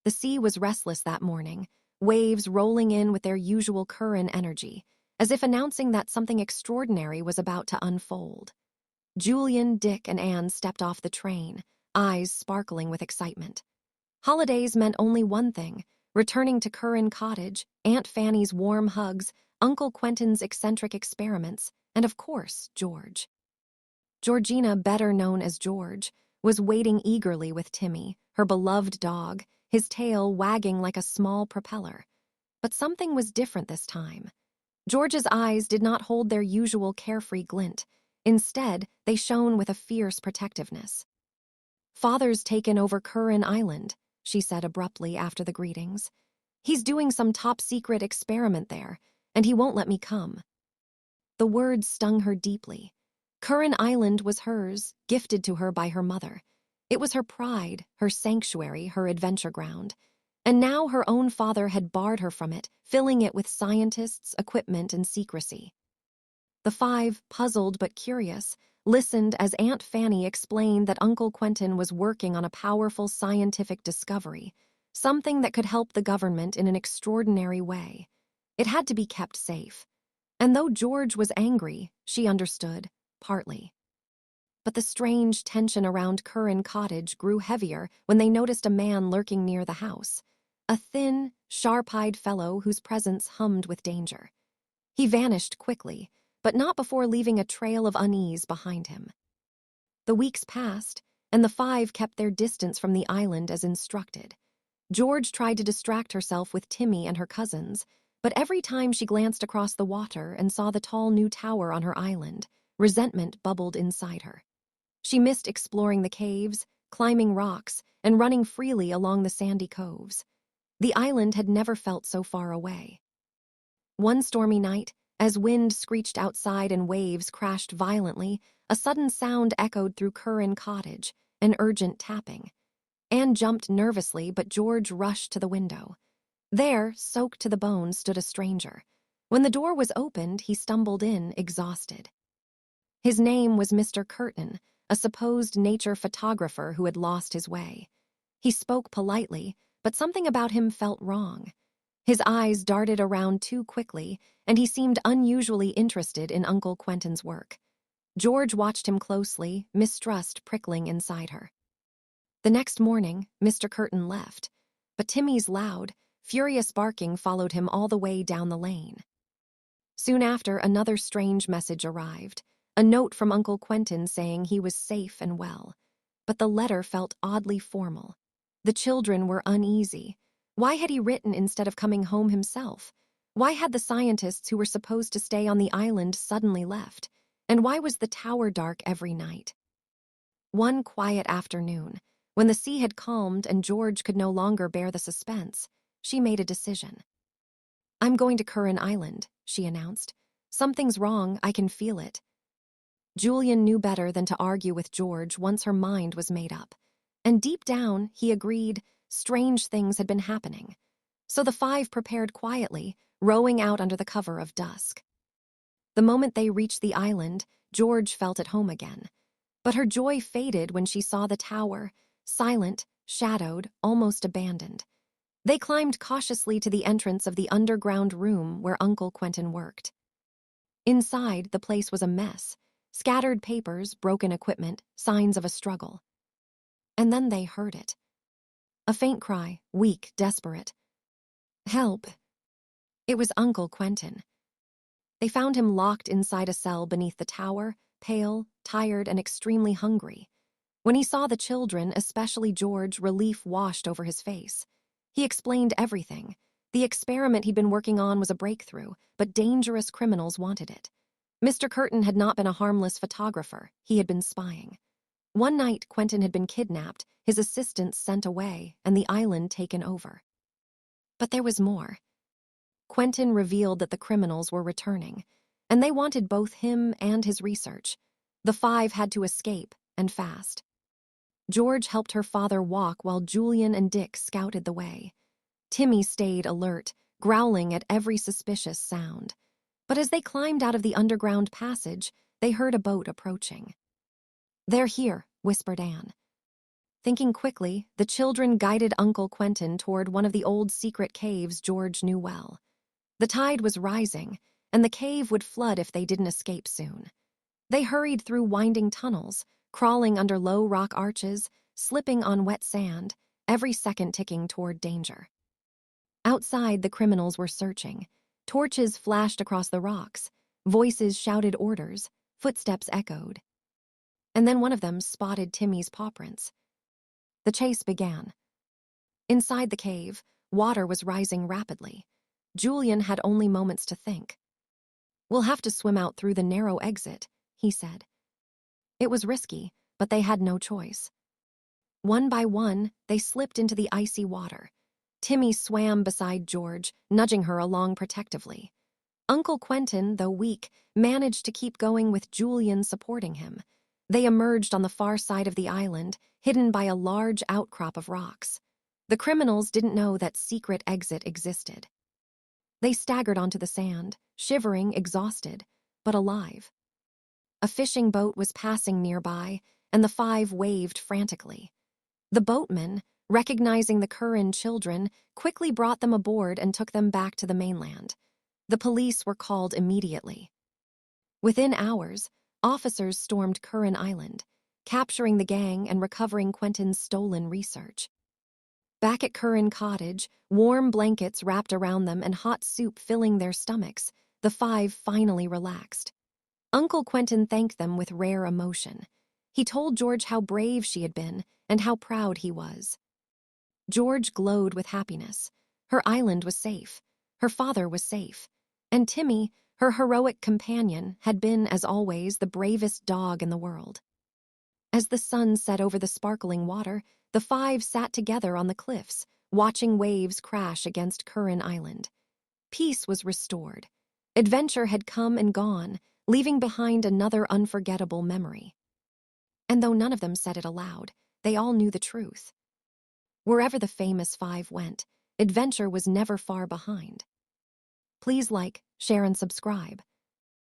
The sea was restless that morning, waves rolling in with their usual Kirrin energy, as if announcing that something extraordinary was about to unfold. Julian, Dick, and Anne stepped off the train, eyes sparkling with excitement. Holidays meant only one thing: returning to Kirrin Cottage, Aunt Fanny's warm hugs, Uncle Quentin's eccentric experiments, and of course, George. Georgina, better known as George, was waiting eagerly with Timmy, her beloved dog, his tail wagging like a small propeller. But something was different this time. George's eyes did not hold their usual carefree glint. Instead, they shone with a fierce protectiveness. "Father's taken over Kirrin Island," she said abruptly after the greetings. "He's doing some top-secret experiment there, and he won't let me come." The words stung her deeply. Kirrin Island was hers, gifted to her by her mother. It was her pride, her sanctuary, her adventure ground. And now her own father had barred her from it, filling it with scientists, equipment, and secrecy. The five, puzzled but curious, listened as Aunt Fanny explained that Uncle Quentin was working on a powerful scientific discovery, something that could help the government in an extraordinary way. It had to be kept safe. And though George was angry, she understood, partly. But the strange tension around Kirrin Cottage grew heavier when they noticed a man lurking near the house, a thin, sharp-eyed fellow whose presence hummed with danger. He vanished quickly, but not before leaving a trail of unease behind him. The weeks passed, and the five kept their distance from the island as instructed. George tried to distract herself with Timmy and her cousins, but every time she glanced across the water and saw the tall new tower on her island, resentment bubbled inside her. She missed exploring the caves, climbing rocks, and running freely along the sandy coves. The island had never felt so far away. One stormy night, as wind screeched outside and waves crashed violently, a sudden sound echoed through Kirrin Cottage, an urgent tapping. Anne jumped nervously, but George rushed to the window. There, soaked to the bone, stood a stranger. When the door was opened, he stumbled in, exhausted. His name was Mr. Kirtin, a supposed nature photographer who had lost his way. He spoke politely, but something about him felt wrong. His eyes darted around too quickly, and he seemed unusually interested in Uncle Quentin's work. George watched him closely, mistrust prickling inside her. The next morning, Mr. Kirtin left, but Timmy's loud, furious barking followed him all the way down the lane. Soon after, another strange message arrived, a note from Uncle Quentin saying he was safe and well. But the letter felt oddly formal. The children were uneasy. Why had he written instead of coming home himself? Why had the scientists who were supposed to stay on the island suddenly left? And why was the tower dark every night? One quiet afternoon, when the sea had calmed and George could no longer bear the suspense, she made a decision. "I'm going to Kirrin Island," she announced. "Something's wrong, I can feel it." Julian knew better than to argue with George once her mind was made up. And deep down, he agreed, strange things had been happening. So the five prepared quietly, rowing out under the cover of dusk. The moment they reached the island, George felt at home again. But her joy faded when she saw the tower, silent, shadowed, almost abandoned. They climbed cautiously to the entrance of the underground room where Uncle Quentin worked. Inside, the place was a mess. Scattered papers, broken equipment, signs of a struggle. And then they heard it. A faint cry, weak, desperate. "Help!" It was Uncle Quentin. They found him locked inside a cell beneath the tower, pale, tired, and extremely hungry. When he saw the children, especially George, relief washed over his face. He explained everything. The experiment he'd been working on was a breakthrough, but dangerous criminals wanted it. Mr. Kirtin had not been a harmless photographer. He had been spying. One night, Quentin had been kidnapped, his assistants sent away, and the island taken over. But there was more. Quentin revealed that the criminals were returning, and they wanted both him and his research. The five had to escape, and fast. George helped her father walk while Julian and Dick scouted the way. Timmy stayed alert, growling at every suspicious sound. But as they climbed out of the underground passage, they heard a boat approaching. "They're here," whispered Anne. Thinking quickly, the children guided Uncle Quentin toward one of the old secret caves George knew well. The tide was rising, and the cave would flood if they didn't escape soon. They hurried through winding tunnels, crawling under low rock arches, slipping on wet sand, every second ticking toward danger. Outside, the criminals were searching. Torches flashed across the rocks, voices shouted orders, footsteps echoed. And then one of them spotted Timmy's paw prints. The chase began. Inside the cave, water was rising rapidly. Julian had only moments to think. "We'll have to swim out through the narrow exit," he said. It was risky, but they had no choice. One by one, they slipped into the icy water. Timmy swam beside George, nudging her along protectively. Uncle Quentin, though weak, managed to keep going with Julian supporting him. They emerged on the far side of the island, hidden by a large outcrop of rocks. The criminals didn't know that secret exit existed. They staggered onto the sand, shivering, exhausted, but alive. A fishing boat was passing nearby, and the five waved frantically. The boatmen, recognizing the Kirrin children, quickly brought them aboard and took them back to the mainland. The police were called immediately. Within hours, officers stormed Kirrin Island, capturing the gang and recovering Quentin's stolen research. Back at Kirrin Cottage, warm blankets wrapped around them and hot soup filling their stomachs, the five finally relaxed. Uncle Quentin thanked them with rare emotion. He told George how brave she had been and how proud he was. George glowed with happiness. Her island was safe. Her father was safe. And Timmy, her heroic companion, had been, as always, the bravest dog in the world. As the sun set over the sparkling water, the five sat together on the cliffs, watching waves crash against Kirrin Island. Peace was restored. Adventure had come and gone, leaving behind another unforgettable memory. And though none of them said it aloud, they all knew the truth. Wherever the famous five went, adventure was never far behind. Please like, share, and subscribe.